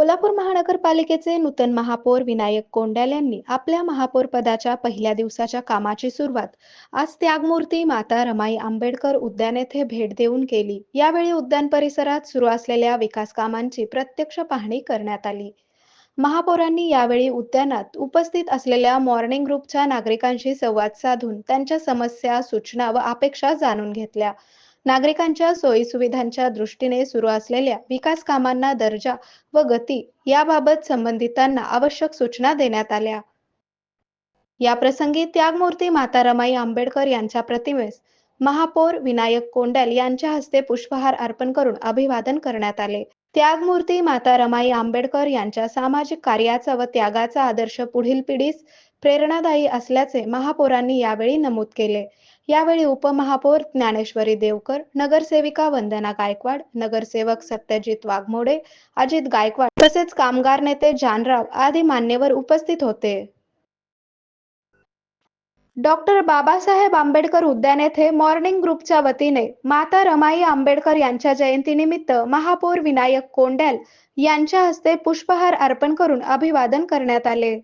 सोलापूर महानगरपालिकेचे नूतन महापौर विनायक कोंडॅल यांनी आपल्या महापौर पदाच्या पहिल्या दिवसाच्या कामाची सुरुवात आज त्यागमूर्ती माता रमाई आंबेडकर उद्यान येथे भेट देऊन केली। यावेळी उद्यान परिसरात सुरू असलेल्या विकास कामांची प्रत्यक्ष पाहणी करण्यात आली। महापौरांनी यावेळी उद्यानात उपस्थित असलेल्या मॉर्निंग ग्रुपच्या नागरिकांशी संवाद साधून त्यांच्या समस्या, सूचना व अपेक्षा जाणून घेतल्या। नागरिकांच्या सोयीसुविधांच्या दृष्टीने सुरू असलेल्या विकास कामांना दर्जा व गती याबाबत संबंधितांना आवश्यक सूचना देण्यात आल्या। याप्रसंगी त्यागमूर्ती माता रमाई आंबेडकर यांच्या प्रतिमेस महापौर विनायक कोंडॅल यांच्या हस्ते पुष्पहार अर्पण करून अभिवादन करण्यात आले। त्यागमूर्ती माता रमाई आंबेडकर यांच्या सामाजिक कार्याचा व त्यागाचा आदर्श पुढील पिढीस प्रेरणादायी असल्याचे महापौरांनी यावेळी नमूद केले। यावेळी उपमहापौर ज्ञानेश्वरी देवकर, नगरसेविका वंदना गायकवाड, नगरसेवक सत्यजित वाघमोडे, अजित गायकवाड तसेच कामगार नेते जानराव आदी मान्यवर उपस्थित होते। डॉक्टर बाबासाहेब आंबेडकर उद्यान येथे मॉर्निंग ग्रुपच्या वतीने माता रमाई आंबेडकर यांच्या जयंतीनिमित्त महापौर विनायक कोंडॅल यांच्या हस्ते पुष्पहार अर्पण करून अभिवादन करण्यात आले।